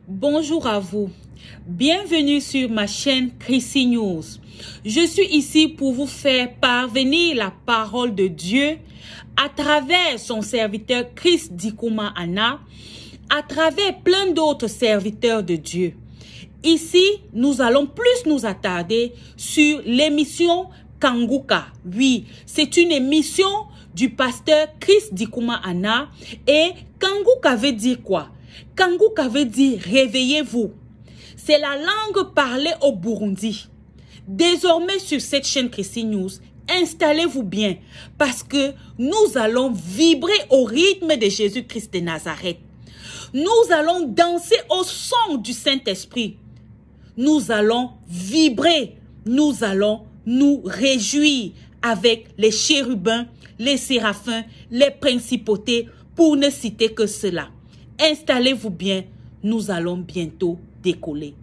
Bonjour à vous. Bienvenue sur ma chaîne Chrissy News. Je suis ici pour vous faire parvenir la parole de Dieu à travers son serviteur Chris Dikouma Anna, à travers plein d'autres serviteurs de Dieu. Ici, nous allons plus nous attarder sur l'émission Kanguka. Oui, c'est une émission du pasteur Chris Dikouma Anna. Et Kanguka veut dire quoi? Kanguka veut dire réveillez-vous. C'est la langue parlée au Burundi. Désormais sur cette chaîne Chrissy News, installez-vous bien parce que nous allons vibrer au rythme de Jésus-Christ de Nazareth. Nous allons danser au son du Saint-Esprit. Nous allons vibrer. Nous allons nous réjouir avec les chérubins, les séraphins, les principautés, pour ne citer que cela. Installez-vous bien, nous allons bientôt décoller.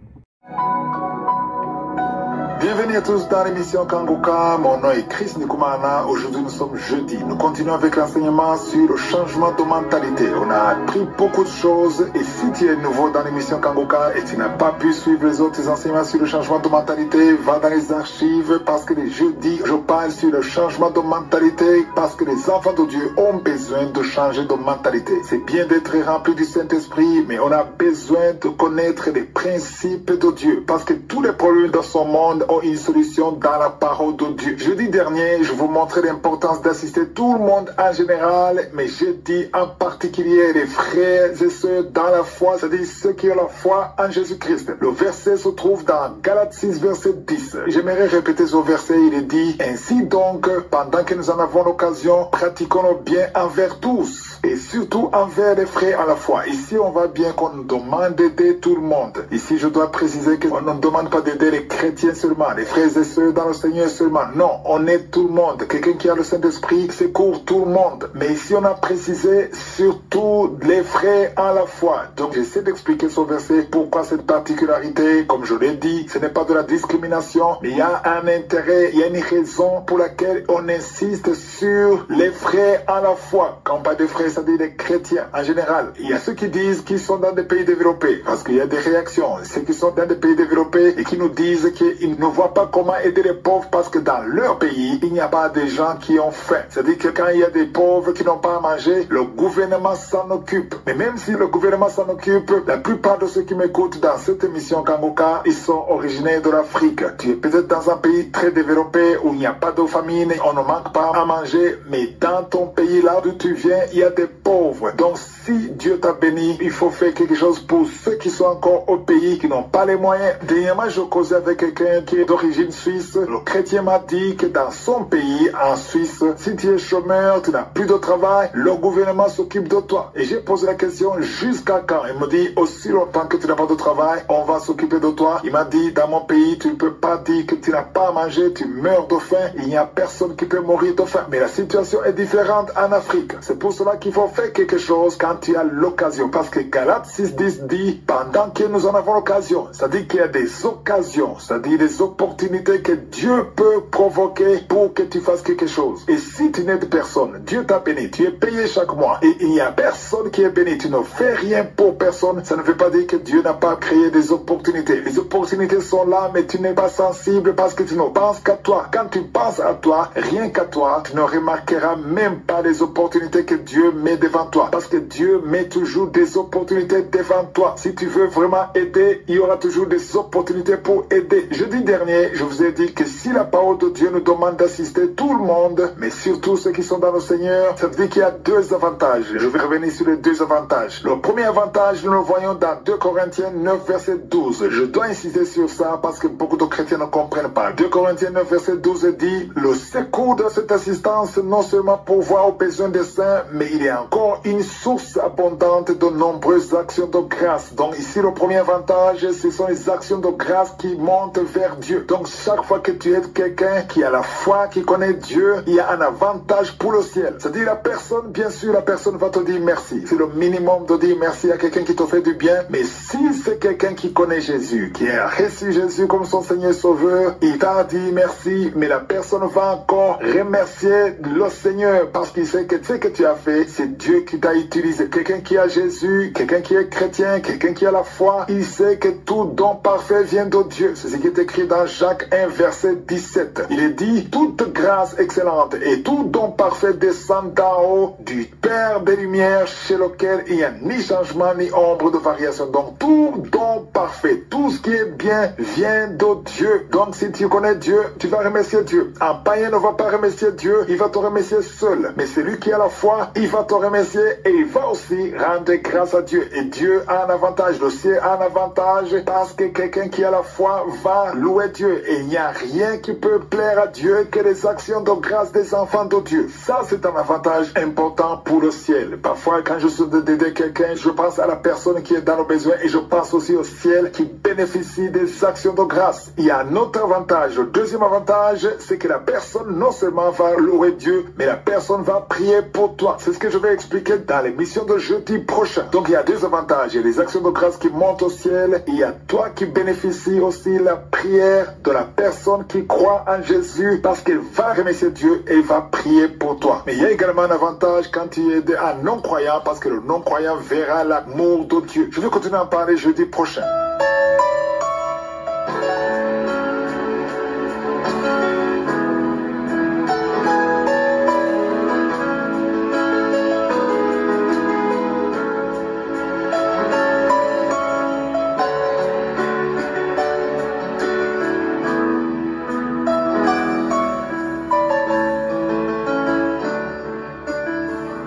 Bienvenue à tous dans l'émission Kanguka. Mon nom est Chris Dikouma Anna. Aujourd'hui, nous sommes jeudi. Nous continuons avec l'enseignement sur le changement de mentalité. On a appris beaucoup de choses. Et si tu es nouveau dans l'émission Kanguka et tu n'as pas pu suivre les autres enseignements sur le changement de mentalité, va dans les archives parce que les jeudis, je parle sur le changement de mentalité parce que les enfants de Dieu ont besoin de changer de mentalité. C'est bien d'être rempli du Saint-Esprit, mais on a besoin de connaître les principes de Dieu parce que tous les problèmes dans son monde ont une solution dans la parole de Dieu. Jeudi dernier, je vous montrais l'importance d'assister tout le monde en général, mais jeudi en particulier les frères et sœurs dans la foi, c'est-à-dire ceux qui ont la foi en Jésus-Christ. Le verset se trouve dans Galates 6, verset 10. J'aimerais répéter ce verset, il est dit: ainsi donc, pendant que nous en avons l'occasion, pratiquons le bien envers tous, et surtout envers les frères à la foi. Ici, on voit bien qu'on nous demande d'aider tout le monde. Ici, je dois préciser qu'on ne demande pas d'aider les chrétiens seulement, les frères et sœurs dans le Seigneur seulement. Non, on aide tout le monde. Quelqu'un qui a le Saint-Esprit secourt tout le monde. Mais ici, on a précisé surtout les frères à la foi. Donc, j'essaie d'expliquer ce verset, pourquoi cette particularité. Comme je l'ai dit, ce n'est pas de la discrimination, mais il y a un intérêt, il y a une raison pour laquelle on insiste sur les frères à la foi. Quand on parle de frères, c'est-à-dire les chrétiens en général. Il y a ceux qui disent qu'ils sont dans des pays développés, parce qu'il y a des réactions. Ceux qui sont dans des pays développés et qui nous disent qu'ils ne voient pas comment aider les pauvres parce que dans leur pays, il n'y a pas de gens qui ont faim. C'est-à-dire que quand il y a des pauvres qui n'ont pas à manger, le gouvernement s'en occupe. Mais même si le gouvernement s'en occupe, la plupart de ceux qui m'écoutent dans cette émission Kanguka, ils sont originaires de l'Afrique. Tu es peut-être dans un pays très développé où il n'y a pas de famine, on ne manque pas à manger, mais dans ton pays là d'où tu viens, il y a des pauvres. Donc si Dieu t'a béni, il faut faire quelque chose pour ceux qui sont encore au pays, qui n'ont pas les moyens. Dernièrement, je causais avec quelqu'un qui est d'origine suisse. Le chrétien m'a dit que dans son pays, en Suisse, si tu es chômeur, tu n'as plus de travail, le gouvernement s'occupe de toi. Et j'ai posé la question: jusqu'à quand? Il me dit: aussi longtemps que tu n'as pas de travail, on va s'occuper de toi. Il m'a dit: dans mon pays, tu ne peux pas dire que tu n'as pas à manger, tu meurs de faim. Il n'y a personne qui peut mourir de faim. Mais la situation est différente en Afrique. C'est pour cela qu'il faut faire quelque chose quand tu as l'occasion. Parce que Galates 6.10 dit: pendant que nous en avons l'occasion. C'est-à-dire qu'il y a des occasions, c'est-à-dire des opportunités que Dieu peut provoquer pour que tu fasses quelque chose. Et si tu n'aides personne, Dieu t'a béni, tu es payé chaque mois et il n'y a personne qui est béni, tu ne fais rien pour personne, ça ne veut pas dire que Dieu n'a pas créé des opportunités. Les opportunités sont là, mais tu n'es pas sensible parce que tu ne penses qu'à toi. Quand tu penses à toi, rien qu'à toi, tu ne remarqueras même pas les opportunités que Dieu met devant toi. Parce que Dieu met toujours des opportunités devant toi. Si tu veux vraiment aider, il y aura toujours des opportunités pour aider. Jeudi dernier, je vous ai dit que si la parole de Dieu nous demande d'assister tout le monde, mais surtout ceux qui sont dans le Seigneur, ça veut dire qu'il y a deux avantages. Je vais revenir sur les deux avantages. Le premier avantage, nous le voyons dans 2 Corinthiens 9, verset 12. Je dois insister sur ça parce que beaucoup de chrétiens ne comprennent pas. 2 Corinthiens 9, verset 12 dit: le secours de cette assistance non seulement pourvoit aux besoins des saints, mais il est encore une source abondante de nombreuses actions de grâce. Donc ici, le premier avantage, ce sont les actions de grâce qui montent vers Dieu. Donc chaque fois que tu es quelqu'un qui a la foi, qui connaît Dieu, il y a un avantage pour le ciel. C'est-à-dire la personne, bien sûr, la personne va te dire merci. C'est le minimum de dire merci à quelqu'un qui te fait du bien. Mais si c'est quelqu'un qui connaît Jésus, qui a reçu Jésus comme son Seigneur et Sauveur, il t'a dit merci, mais la personne va encore remercier le Seigneur parce qu'il sait que ce que tu as fait, c'est Dieu qui t'a utilisé. Quelqu'un qui a Jésus, quelqu'un qui est chrétien, quelqu'un qui a la foi, il sait que tout don parfait vient de Dieu. C'est ce qui est écrit dans Jacques 1, verset 17. Il est dit, toute grâce excellente et tout don parfait descend d'en haut du Père des Lumières, chez lequel il n'y a ni changement ni ombre de variation. Donc tout don parfait, tout ce qui est bien vient de Dieu. Donc si tu connais Dieu, tu vas remercier Dieu. Un païen ne va pas remercier Dieu, il va te remercier seul. Mais celui qui a la foi, il va te remercier et il va aussi rendre grâce à Dieu. Et Dieu a un avantage, le ciel a un avantage parce que quelqu'un qui a la foi va louer Dieu. Et il n'y a rien qui peut plaire à Dieu que les actions de grâce des enfants de Dieu. Ça, c'est un avantage important pour le ciel. Parfois, quand je suis d'aider quelqu'un, je pense à la personne qui est dans le besoin et je pense aussi au ciel qui bénéficie des actions de grâce. Il y a un autre avantage. Le deuxième avantage, c'est que la personne non seulement va louer Dieu, mais la personne va prier pour toi. C'est ce que je vais expliquer dans l'émission de jeudi prochain. Donc, il y a deux avantages. Il y a les actions de grâce qui montent au ciel. Il y a toi qui bénéficie aussi la prière de la personne qui croit en Jésus parce qu'elle va remercier Dieu et va prier pour toi. Mais il y a également un avantage quand tu es un non-croyant parce que le non-croyant verra l'amour de Dieu. Je vais continuer à en parler jeudi prochain.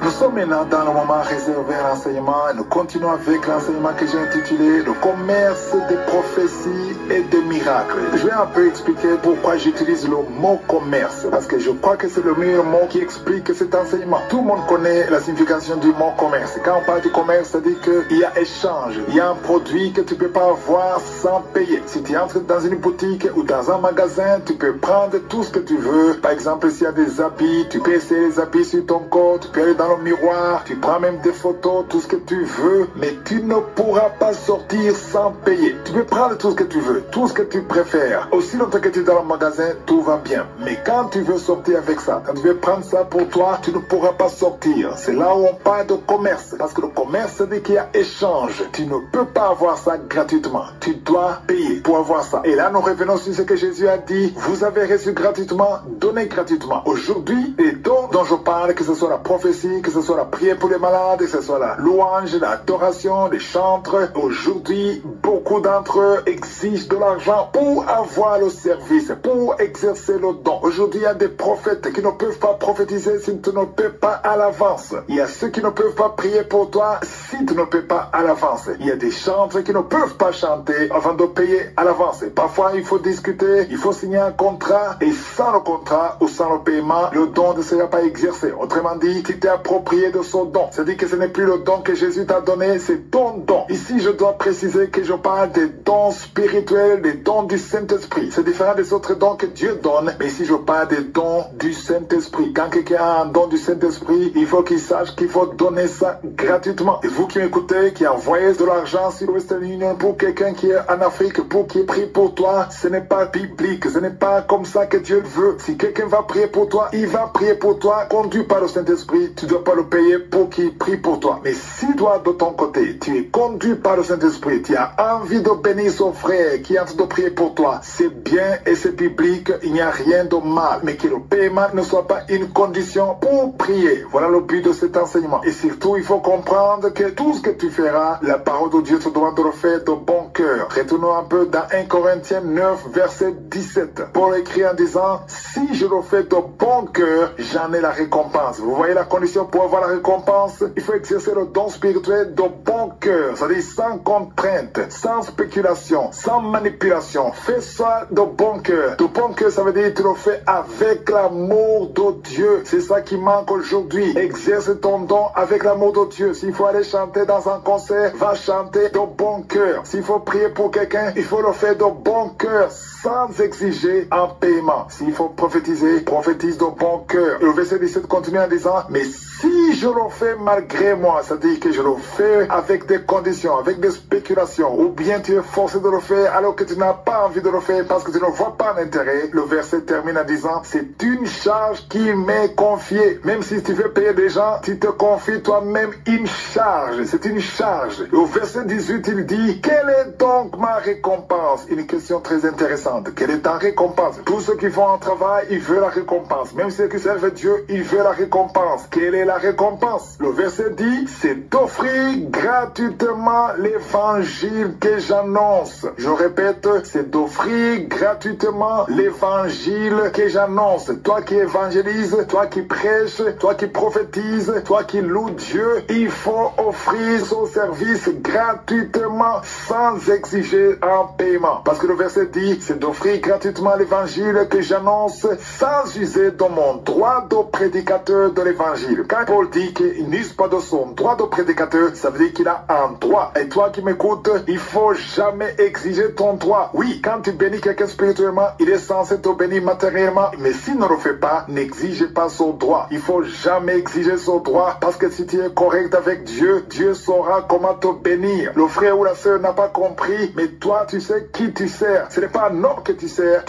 Nous sommes maintenant dans le moment réservé à l'enseignement. Nous continuons avec l'enseignement que j'ai intitulé Le commerce des prophéties et des miracles. Je vais un peu expliquer pourquoi j'utilise le mot commerce. Parce que je crois que c'est le meilleur mot qui explique cet enseignement. Tout le monde connaît la signification du mot commerce. Quand on parle du commerce, ça dit qu'il y a échange. Il y a un produit que tu ne peux pas avoir sans payer. Si tu entres dans une boutique ou dans un magasin, tu peux prendre tout ce que tu veux. Par exemple, s'il y a des habits, tu peux essayer les habits sur ton corps, tu peux aller dans le miroir, tu prends même des photos, tout ce que tu veux, mais tu ne pourras pas sortir sans payer. Tu peux prendre tout ce que tu veux, tout ce que tu préfères. Aussi longtemps que tu es dans le magasin, tout va bien. Mais quand tu veux sortir avec ça, quand tu veux prendre ça pour toi, tu ne pourras pas sortir. C'est là où on parle de commerce. Parce que le commerce, c'est dit qu'il y a échange. Tu ne peux pas avoir ça gratuitement. Tu dois payer pour avoir ça. Et là, nous revenons sur ce que Jésus a dit. Vous avez reçu gratuitement, donnez gratuitement. Aujourd'hui, les dons dont je parle, que ce soit la prophétie, que ce soit la prière pour les malades, que ce soit la louange, l'adoration, les chantres. Aujourd'hui, beaucoup d'entre eux exigent de l'argent pour avoir le service, pour exercer le don. Aujourd'hui, il y a des prophètes qui ne peuvent pas prophétiser si tu ne paies pas à l'avance. Il y a ceux qui ne peuvent pas prier pour toi si tu ne paies pas à l'avance. Il y a des chantres qui ne peuvent pas chanter avant de payer à l'avance. Parfois, il faut discuter, il faut signer un contrat et sans le contrat ou sans le paiement, le don ne sera pas exercé. Autrement dit, tu t'es approprié de son don. C'est-à-dire que ce n'est plus le don que Jésus t'a donné, c'est ton don. Ici, je dois préciser que je parle des dons spirituels, des dons du Saint-Esprit. C'est différent des autres dons que Dieu donne, mais ici, je parle des dons du Saint-Esprit. Quand quelqu'un a un don du Saint-Esprit, il faut qu'il sache qu'il faut donner ça gratuitement. Et vous qui m'écoutez, qui envoyez de l'argent sur Western Union pour quelqu'un qui est en Afrique, pour qu'il prie pour toi, ce n'est pas biblique, ce n'est pas comme ça que Dieu le veut. Si quelqu'un va prier pour toi, il va prier pour toi, conduit par le Saint-Esprit, tu ne dois pas le payer pour qu'il prie pour toi. Mais si toi, de ton côté, tu es conduit par le Saint-Esprit, tu as envie de bénir son frère qui est en train de prier pour toi, c'est bien et c'est biblique, il n'y a rien de mal. Mais que le paiement ne soit pas une condition pour prier. Voilà le but de cet enseignement. Et surtout, il faut comprendre que tout ce que tu feras, la parole de Dieu te demande de le faire de bon cœur. Retournons un peu dans 1 Corinthiens 9, verset 17. Paul écrit en disant, si je le fais de bon cœur, j'en ai la récompense. Vous voyez la condition pour avoir la récompense? Il faut exercer le don spirituel de bon cœur, c'est-à-dire sans contrainte, sans spectacle. spéculation, sans manipulation. Fais ça de bon cœur. De bon cœur, ça veut dire que tu le fais avec l'amour de Dieu. C'est ça qui manque aujourd'hui. Exerce ton don avec l'amour de Dieu. S'il faut aller chanter dans un concert, va chanter de bon cœur. S'il faut prier pour quelqu'un, il faut le faire de bon cœur, sans exiger un paiement. S'il faut prophétiser, prophétise de bon cœur. Et le verset 17 continue en disant, mais si je le fais malgré moi, c'est-à-dire que je le fais avec des conditions, avec des spéculations, ou bien tu es forcé de le faire alors que tu n'as pas envie de le faire parce que tu ne vois pas l'intérêt, le verset termine en disant, c'est une charge qui m'est confiée. Même si tu veux payer des gens, tu te confies toi-même une charge. C'est une charge. Et au verset 18, il dit, quelle est donc ma récompense? Une question très intéressante. Quelle est ta récompense? Tous ceux qui font un travail, ils veulent la récompense. Même ceux qui servent Dieu, ils veulent la récompense. Quelle est la récompense? Le verset dit, c'est d'offrir gratuitement l'évangile que j'annonce. Je répète, c'est d'offrir gratuitement l'évangile que j'annonce. Toi qui évangélises, toi qui prêches, toi qui prophétises, toi qui loues Dieu, il faut offrir son service gratuitement sans exiger un paiement. Parce que le verset dit, c'est d'offrir gratuitement l'évangile que j'annonce sans user de mon droit de prédicateur de l'évangile. Quand Paul dit qu'il n'use pas de son droit de prédicateur, ça veut dire qu'il a un droit. Et toi qui m'écoutes, il faut jamais exiger ton droit. Oui, quand tu bénis quelqu'un spirituellement, il est censé te bénir matériellement. Mais s'il ne le fait pas, n'exige pas son droit. Il faut jamais exiger son droit parce que si tu es correct avec Dieu, Dieu saura comment te bénir. Le frère ou la sœur n'a pas compris, mais toi, tu sais qui tu sers. Ce n'est pas un homme que tu sers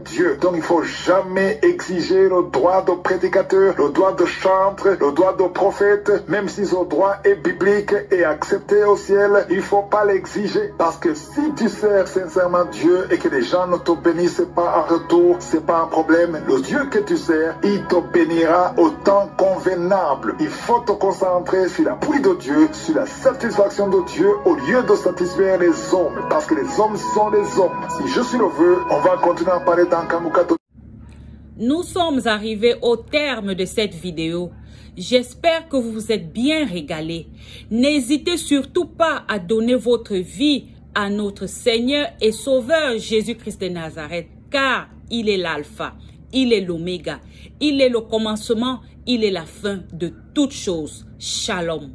Dieu. Donc il faut jamais exiger le droit de prédicateur, le droit de chantre, le droit de prophète, même si ce droit est biblique et accepté au ciel, il faut pas l'exiger. Parce que si tu sers sincèrement Dieu et que les gens ne te bénissent pas en retour, c'est pas un problème. Le Dieu que tu sers, il te bénira au temps convenable. Il faut te concentrer sur la pluie de Dieu, sur la satisfaction de Dieu au lieu de satisfaire les hommes. Parce que les hommes sont les hommes. Si je suis le vœu, on va continuer à parler dans Kanguka. Nous sommes arrivés au terme de cette vidéo. J'espère que vous vous êtes bien régalés. N'hésitez surtout pas à donner votre vie à notre Seigneur et Sauveur Jésus-Christ de Nazareth, car il est l'alpha, il est l'oméga, il est le commencement, il est la fin de toutes choses. Shalom.